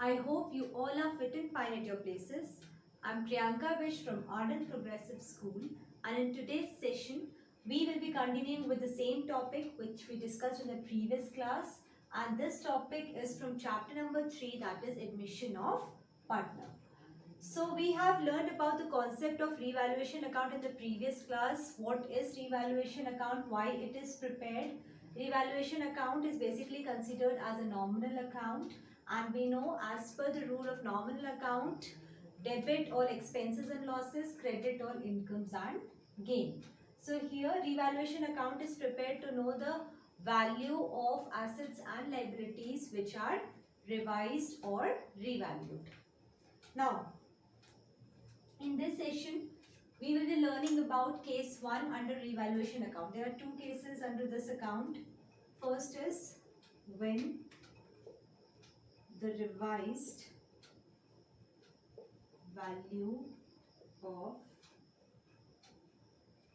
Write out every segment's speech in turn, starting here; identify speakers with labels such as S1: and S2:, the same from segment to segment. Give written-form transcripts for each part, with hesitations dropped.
S1: I hope you all are fit and fine at your places. I'm Priyanka Vish from Ardent Progressive School, and in today's session we will be continuing with the same topic which we discussed in the previous class, and this topic is from chapter number 3, that is admission of partner. So we have learned about the concept of revaluation account in the previous class. What is revaluation account? Why it is prepared? Revaluation account is basically considered as a nominal account, and we know as per the rule of nominal account, debit all expenses and losses, credit all incomes and gain. So here revaluation account is prepared to know the value of assets and liabilities which are revised or revalued. Now, in this session, we will be learning about case 1 under revaluation account. There are two cases under this account. First is when the revised value of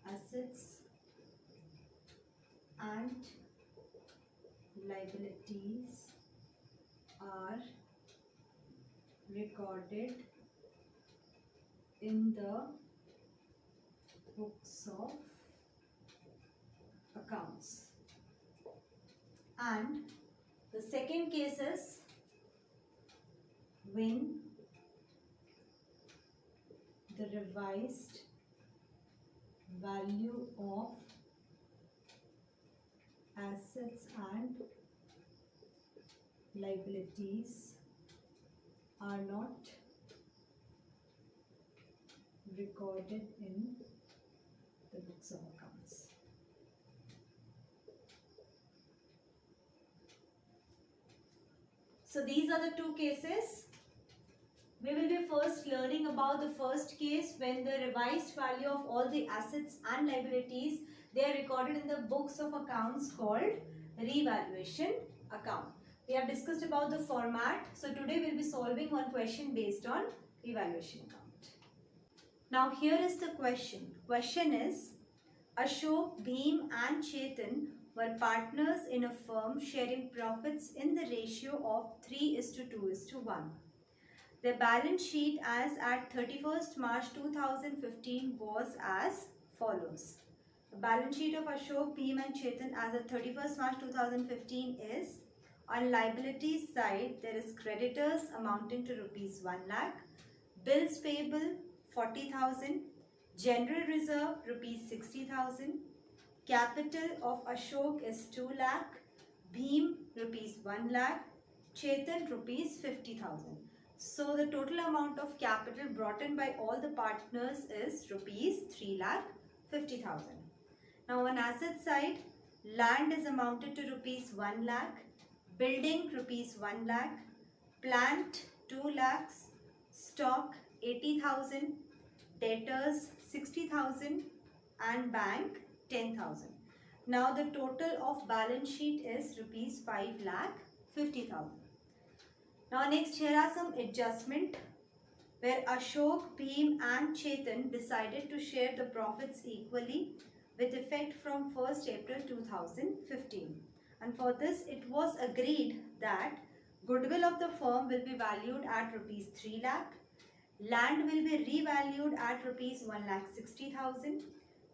S1: assets and liabilities are recorded in the books of accounts. And the second case is when the revised value of assets and liabilities are not recorded in the books of accounts. So these are the two cases. We will be first learning about the first case when the revised value of all the assets and liabilities, they are recorded in the books of accounts called revaluation account. We have discussed about the format. So today we will be solving one question based on revaluation account. Now here is the question. Question is, Ashok, Bhim and Chetan were partners in a firm sharing profits in the ratio of 3:2:1. Their balance sheet as at 31st March 2015 was as follows. The balance sheet of Ashok, Bhim and Chetan as at 31st March 2015 is, on liabilities side there is creditors amounting to rupees 1 lakh, bills payable 40,000, general reserve rupees 60,000, capital of Ashok is 2 lakh, Bhim rupees 1 lakh, Chetan rupees 50,000. So the total amount of capital brought in by all the partners is rupees 3,50,000. Now on asset side, land is amounted to rupees 1 lakh, building rupees 1 lakh, plant 2 lakhs, stock 80,000, debtors 60,000 and bank 10,000. Now the total of balance sheet is rupees 5,50,000. Now next, here are some adjustment where Ashok, Bhim and Chetan decided to share the profits equally with effect from 1st April 2015. And for this it was agreed that goodwill of the firm will be valued at rupees 3 lakh, land will be revalued at rupees 1,60,000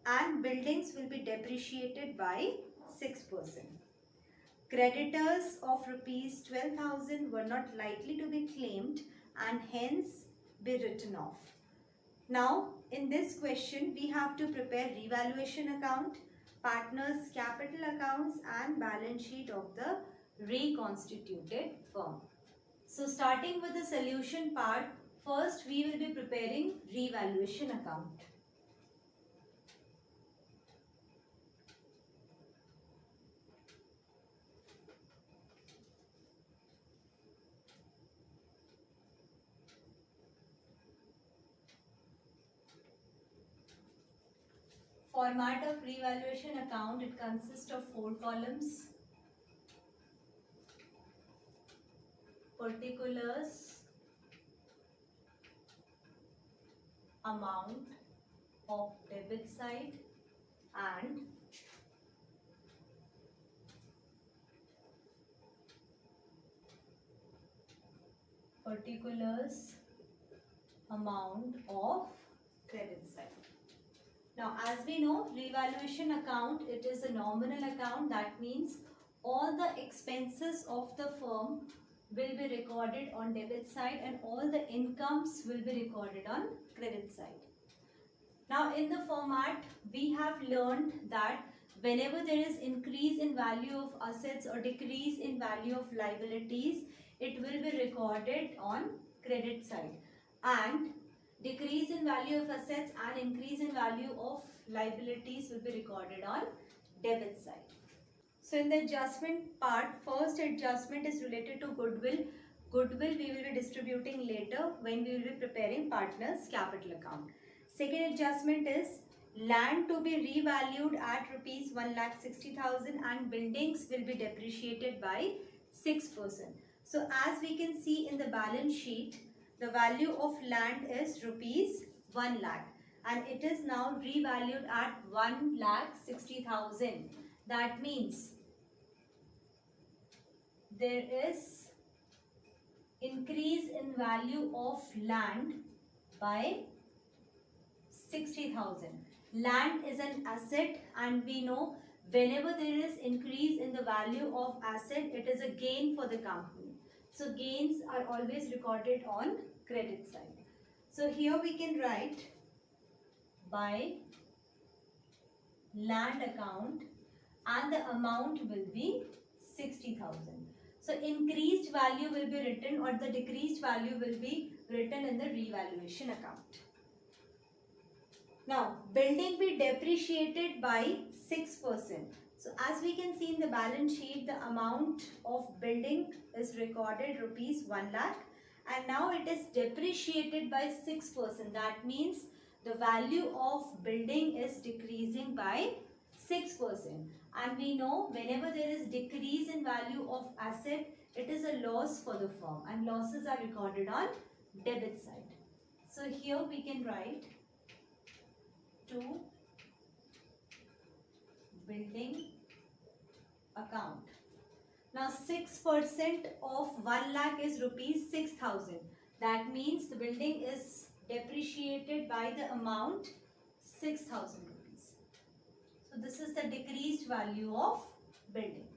S1: and buildings will be depreciated by 6%. Creditors of rupees 12,000 were not likely to be claimed and hence be written off. Now in this question we have to prepare revaluation account, partners capital accounts and balance sheet of the reconstituted firm. So starting with the solution part, first we will be preparing revaluation account. Format of revaluation account, it consists of 4 columns. Particulars, amount of debit side and particulars amount of credit side. Now, as we know, revaluation account, it is a nominal account. That means all the expenses of the firm will be recorded on debit side and all the incomes will be recorded on credit side. Now, in the format, we have learned that whenever there is increase in value of assets or decrease in value of liabilities, it will be recorded on credit side, and decrease in value of assets and increase in value of liabilities will be recorded on debit side. So in the adjustment part, first adjustment is related to goodwill. Goodwill we will be distributing later when we will be preparing partners capital account. Second adjustment is land to be revalued at rupees 1,60,000 and buildings will be depreciated by 6%. So as we can see in the balance sheet, the value of land is rupees 1 lakh and it is now revalued at 1,60,000. That means there is increase in value of land by 60,000. Land is an asset and we know whenever there is increase in the value of asset, it is a gain for the company. So gains are always recorded on credit side. So here we can write by land account and the amount will be 60,000. So increased value will be written or the decreased value will be written in the revaluation account. Now, building be depreciated by 6%. So as we can see in the balance sheet, the amount of building is recorded rupees 1 lakh and now it is depreciated by 6%. That means the value of building is decreasing by 6%. And we know whenever there is decrease in value of asset, it is a loss for the firm and losses are recorded on debit side. So here we can write to building account. Now 6% of 1 lakh is rupees 6,000. That means the building is depreciated by the amount 6,000 rupees. So this is the decreased value of building.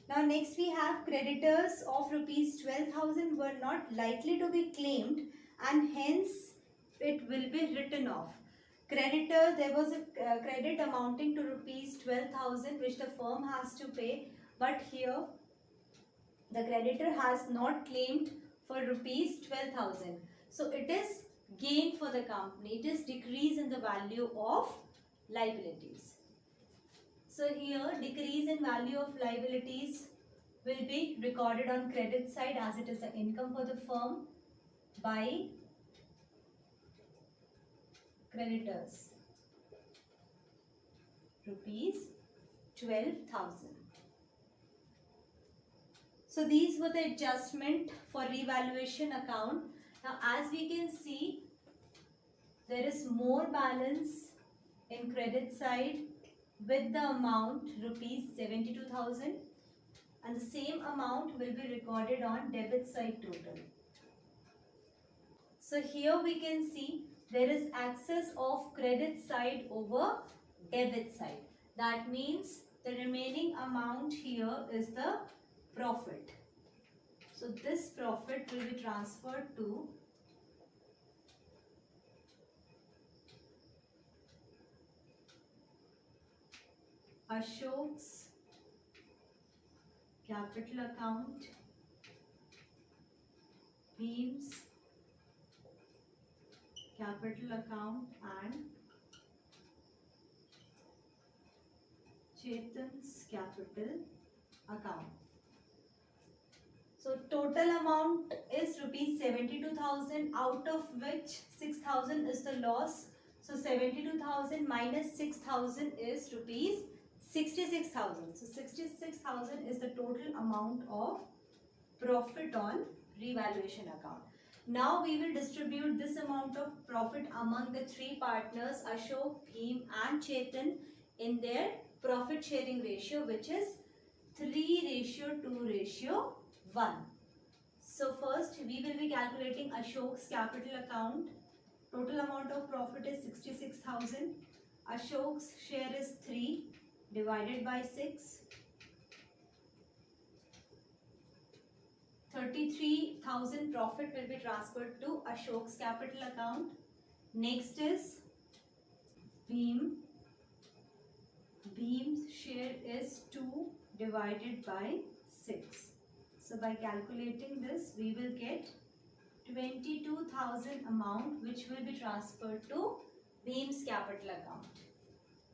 S1: Now next we have creditors of rupees 12,000 were not likely to be claimed and hence it will be written off. Creditor, there was a credit amounting to rupees 12,000 which the firm has to pay, but here the creditor has not claimed for rupees 12,000. So it is gain for the company. It is decrease in the value of liabilities. So here decrease in value of liabilities will be recorded on credit side as it is the income for the firm by creditors rupees 12,000. So these were the adjustment for revaluation account. Now as we can see, there is more balance in credit side with the amount rupees 72,000 and the same amount will be recorded on debit side total. So here we can see there is excess of credit side over debit side. That means the remaining amount here is the profit. So this profit will be transferred to Ashok's capital account, Bhim's capital account and Chetan's capital account. So total amount is rupees 72,000, out of which 6,000 is the loss. So 72,000 minus 6,000 is rupees 66,000. So 66,000 is the total amount of profit on revaluation account. Now we will distribute this amount of profit among the three partners Ashok, Bhim and Chetan in their profit sharing ratio, which is 3:2:1. So first we will be calculating Ashok's capital account. Total amount of profit is 66,000. Ashok's share is 3 divided by 6. 33,000 profit will be transferred to Ashok's capital account. Next is Bhim. Bhim's share is 2 divided by 6. So by calculating this, we will get 22,000 amount which will be transferred to Bhim's capital account.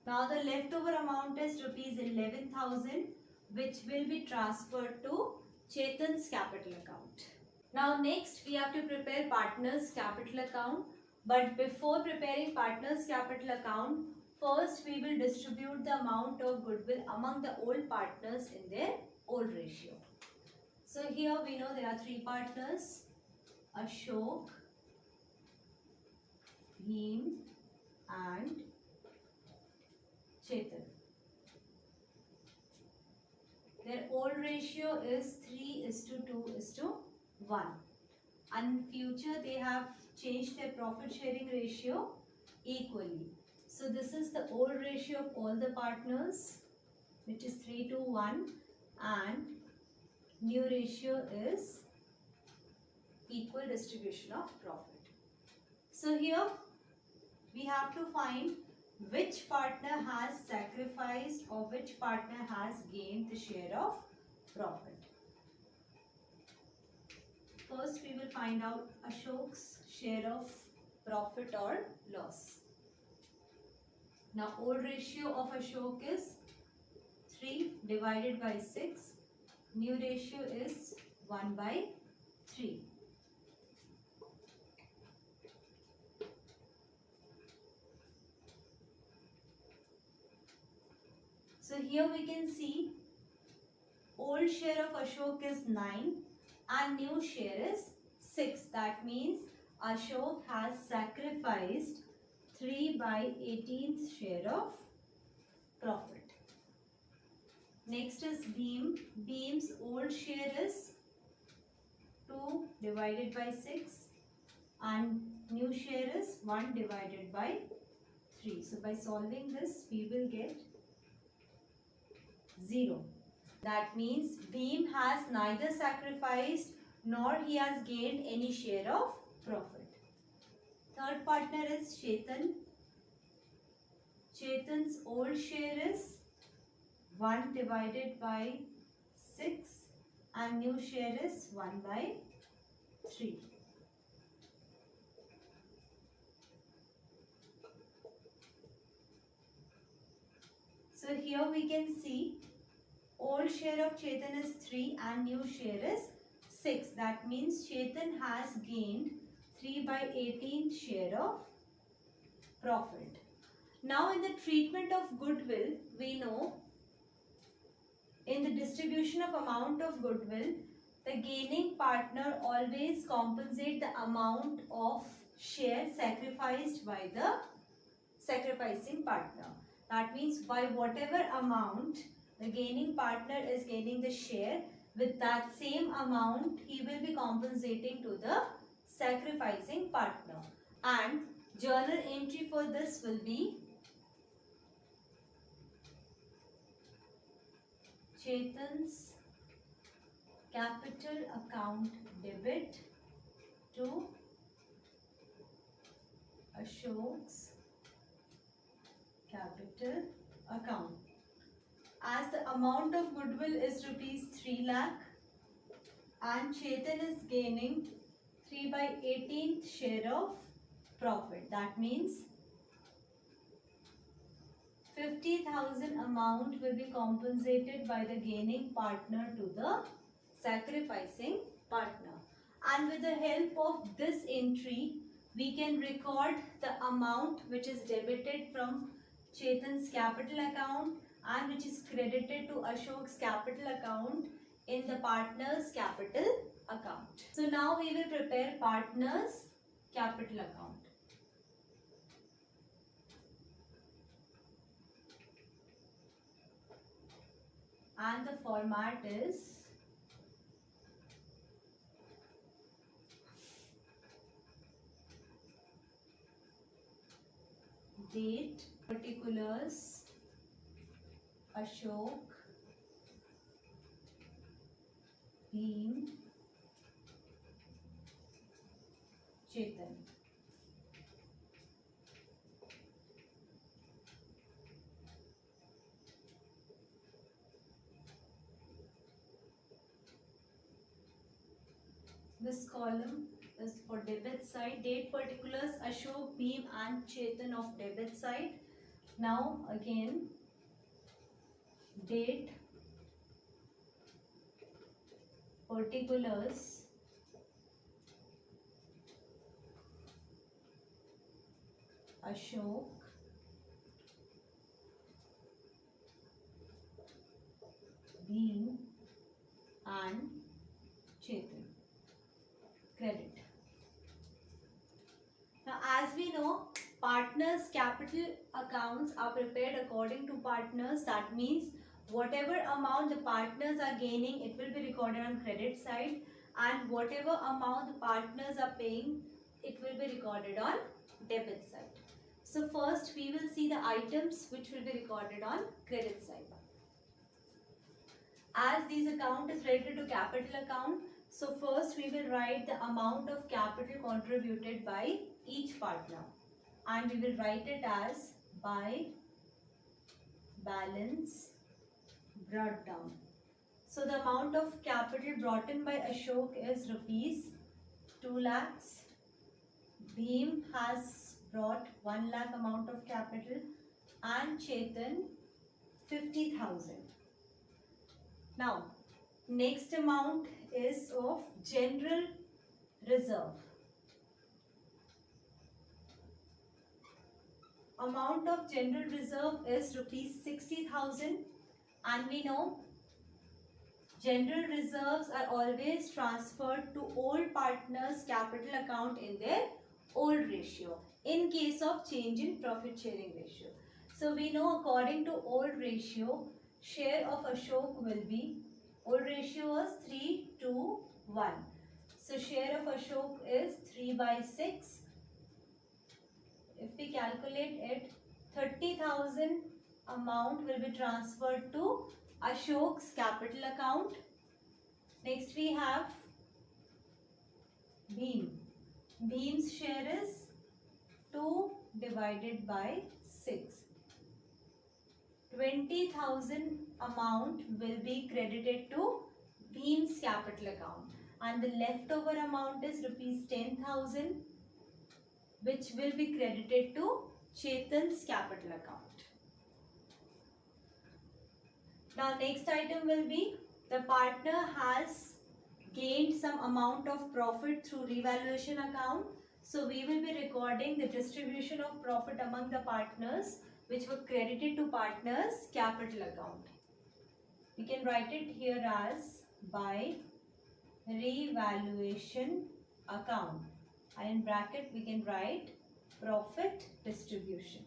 S1: Now the leftover amount is rupees 11,000 which will be transferred to Chetan's capital account. Now next we have to prepare partner's capital account. But before preparing partner's capital account, first we will distribute the amount of goodwill among the old partners in their old ratio. So here we know there are 3 partners, Ashok, Bhim and Chetan. Their old ratio is 3:2:1. And in future they have changed their profit sharing ratio equally. So this is the old ratio of all the partners, which is 3:1, and new ratio is equal distribution of profit. So here we have to find which partner has sacrificed or which partner has gained the share of profit. First we will find out Ashok's share of profit or loss. Now old ratio of Ashok is 3 divided by 6. New ratio is 1/3. So here we can see old share of Ashok is 9 and new share is 6. That means Ashok has sacrificed 3/18 share of profit. Next is Bhim. Bhim's old share is 2 divided by 6 and new share is 1 divided by 3. So by solving this we will get 0. That means Bhim has neither sacrificed nor he has gained any share of profit. Third partner is Chetan. Chetan's old share is 1 divided by 6 and new share is 1/3. So here we can see old share of Chetan is 3 and new share is 6. That means Chetan has gained 3/18 share of profit. Now in the treatment of goodwill, we know in the distribution of amount of goodwill, the gaining partner always compensate the amount of share sacrificed by the sacrificing partner. That means by whatever amount the gaining partner is gaining the share, with that same amount he will be compensating to the sacrificing partner. And journal entry for this will be Chetan's capital account debit to Ashok's capital account. As the amount of goodwill is rupees 3 lakh and Chetan is gaining 3/18 share of profit. That means 50,000 amount will be compensated by the gaining partner to the sacrificing partner. And with the help of this entry, we can record the amount which is debited from Chetan's capital account and which is credited to Ashok's capital account in the partner's capital account. So now we will prepare partner's capital account. And the format is date, particulars, Ashok, Bhim, Chetan. This column is for debit side. Date particulars Ashok, Bhim and Chetan of debit side. Now again date particulars Ashok, Bhim and Chetan. Credit. Now as we know, partners capital accounts are prepared according to partners. That means whatever amount the partners are gaining, it will be recorded on credit side, and whatever amount the partners are paying, it will be recorded on debit side. So first we will see the items which will be recorded on credit side. As this account is related to capital account, so first we will write the amount of capital contributed by each partner, and we will write it as by balance brought down. So the amount of capital brought in by Ashok is rupees 2 lakhs. Bhim has brought 1 lakh amount of capital and Chetan 50,000. Now next amount is of general reserve. Amount of general reserve is rupees 60,000, and we know general reserves are always transferred to old partners' capital account in their old ratio in case of change in profit sharing ratio. So we know according to old ratio, share of Ashok will be, old ratio was 3:1. So share of Ashok is 3/6. If we calculate it, 30,000 amount will be transferred to Ashok's capital account. Next we have Bhim. Bhim's share is 2/6. 20,000 amount will be credited to Bhim's capital account, and the leftover amount is rupees 10,000, which will be credited to Chetan's capital account. Now next item will be, the partner has gained some amount of profit through revaluation account. So we will be recording the distribution of profit among the partners which were credited to partners' capital account. We can write it here as by revaluation account, and in bracket we can write profit distribution.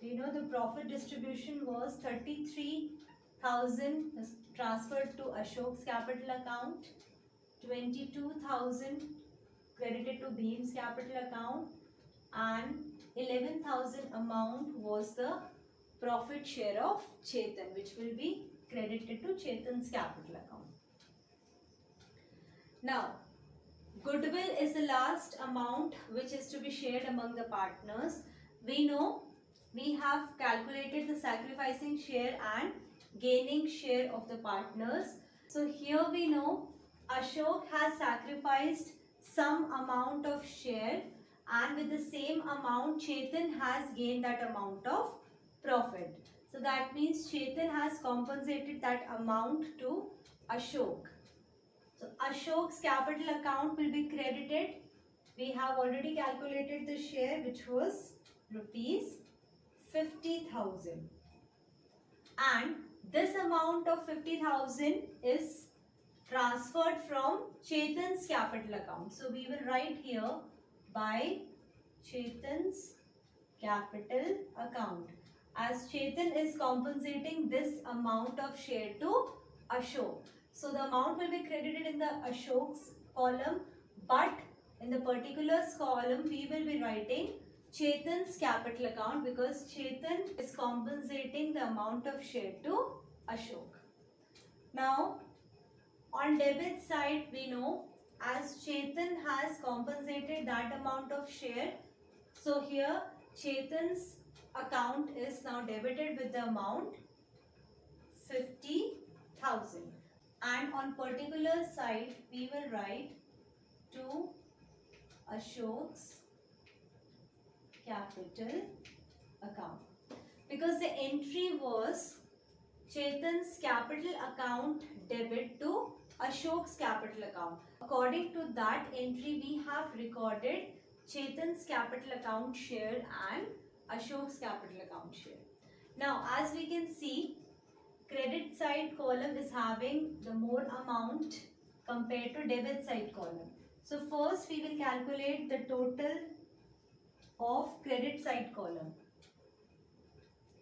S1: You know the profit distribution was 33,000 transferred to Ashok's capital account, 22,000 credited to Bhim's capital account, and 11,000 amount was the profit share of Chetan, which will be credited to Chetan's capital account. Now, goodwill is the last amount which is to be shared among the partners. We know we have calculated the sacrificing share and gaining share of the partners. So here we know Ashok has sacrificed some amount of share, and with the same amount Chetan has gained that amount of profit. So that means Chetan has compensated that amount to Ashok. So Ashok's capital account will be credited. We have already calculated the share, which was rupees 50,000, and this amount of 50,000 is transferred from Chetan's capital account. So we will write here by Chetan's capital account, as Chetan is compensating this amount of share to Ashok. So the amount will be credited in the Ashok's column, but in the particulars column we will be writing Chetan's capital account because Chetan is compensating the amount of share to Ashok. Now, on debit side, we know as Chetan has compensated that amount of share, so here Chetan's account is now debited with the amount 50,000. And on particular side, we will write to Ashok's capital account because the entry was Chetan's capital account debit to Ashok's capital account. According to that entry, we have recorded Chetan's capital account share and Ashok's capital account share. Now, as we can see, credit side column is having the more amount compared to debit side column. So, first we will calculate the total of credit side column.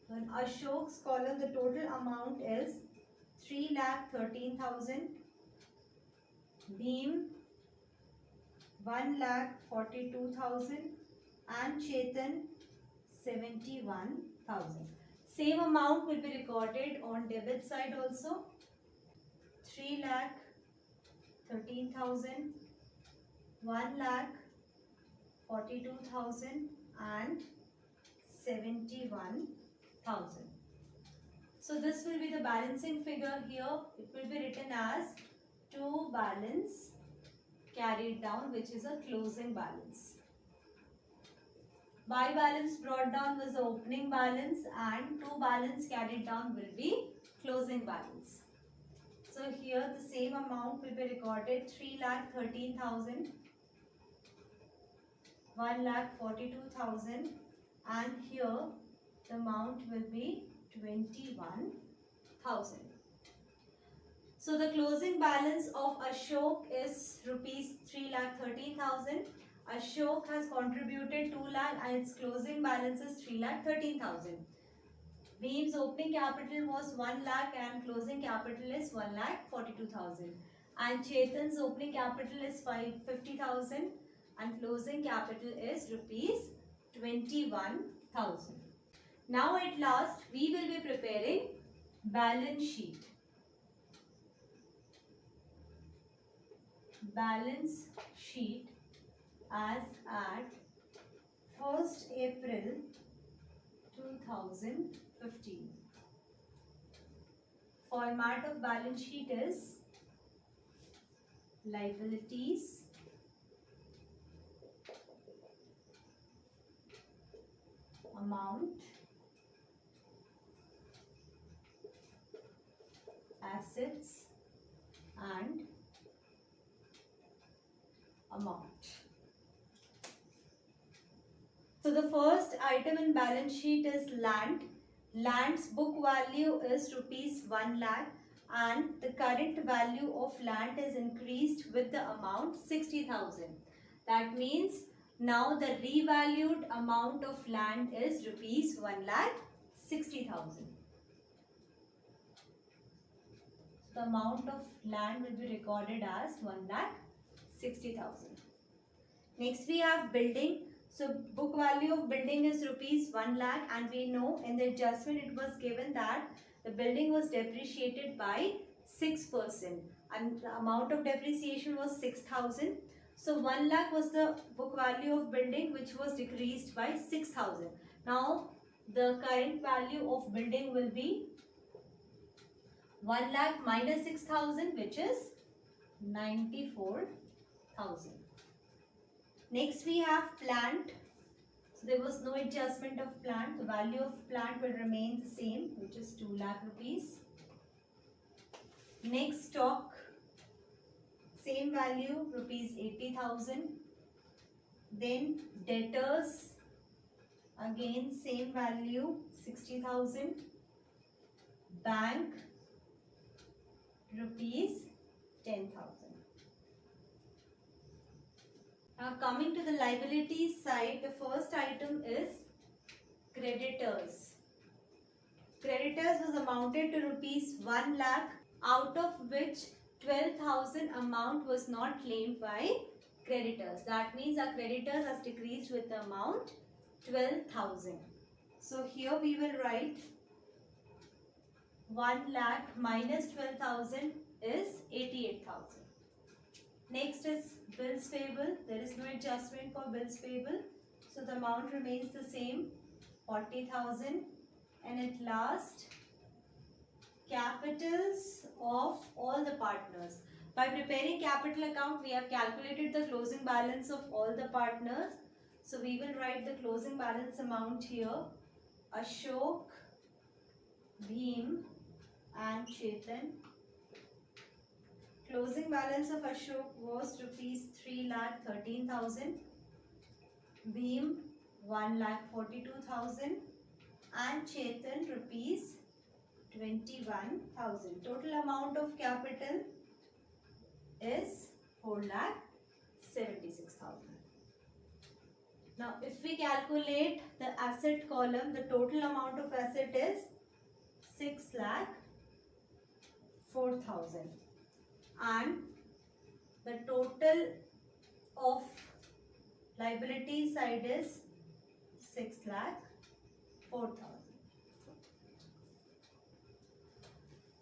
S1: In Ashok's column, the total amount is 3,13,000. Bhim 1,42,000 and Chetan 71,000. Same amount will be recorded on debit side also. 3,13,000, 1,42,000 and 71,000. So this will be the balancing figure here. It will be written as to balance carried down, which is a closing balance. By balance brought down was the opening balance and to balance carried down will be closing balance. So here the same amount will be recorded 3,13,000, 1,42,000 and here the amount will be 21,000. So the closing balance of Ashok is rupees 3,13,000. Ashok has contributed 2 lakh and its closing balance is 3,13,000. Bhim's opening capital was 1 lakh and closing capital is 1,42,000. And Chetan's opening capital is 50,000 and closing capital is rupees 21,000. Now at last we will be preparing balance sheet. Balance sheet as at 1st April 2015. Format of balance sheet is liabilities, amount, assets and amount. So the first item in balance sheet is land. Land's book value is rupees 1 lakh and the current value of land is increased with the amount 60,000. That means now the revalued amount of land is rupees 1,60,000. The amount of land will be recorded as 1,60,000. Next we have building. So book value of building is rupees 1 lakh and we know in the adjustment it was given that the building was depreciated by 6% and the amount of depreciation was 6,000. So 1 lakh was the book value of building which was decreased by 6,000. Now the current value of building will be 1 lakh minus 6,000 which is 94,000. Next we have plant. So there was no adjustment of plant. The value of plant will remain the same which is 2 lakh rupees. Next stock. Same value rupees 80,000. Then debtors. Again same value 60,000. Bank rupees 10,000. Now coming to the liabilities side, the first item is creditors. Creditors was amounted to rupees 1 lakh out of which 12,000 amount was not claimed by creditors. That means our creditors has decreased with the amount 12,000. So here we will write 1 lakh minus 12,000 is 88,000. Next is bills payable. There is no adjustment for bills payable. So the amount remains the same, 40,000. And at last, capitals of all the partners. By preparing capital account, we have calculated the closing balance of all the partners. So we will write the closing balance amount here. Ashok, Bhim and Chetan. Closing balance of Ashok was rupees 3,13,000. Bhim 1,42,000 and Chetan rupees 21,000. Total amount of capital is 4,76,000. Now, if we calculate the asset column, the total amount of asset is 6,04,000 and the total of liability side is 6,04,000.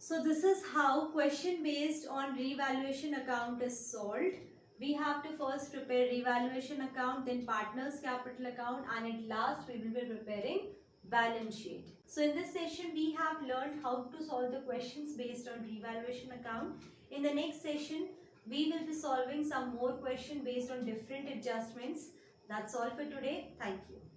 S1: So this is how question based on revaluation account is solved. We have to first prepare revaluation account, then partners capital account, and at last we will be preparing balance sheet. So in this session we have learned how to solve the questions based on revaluation account. In the next session we will be solving some more questions based on different adjustments. That's all for today. Thank you.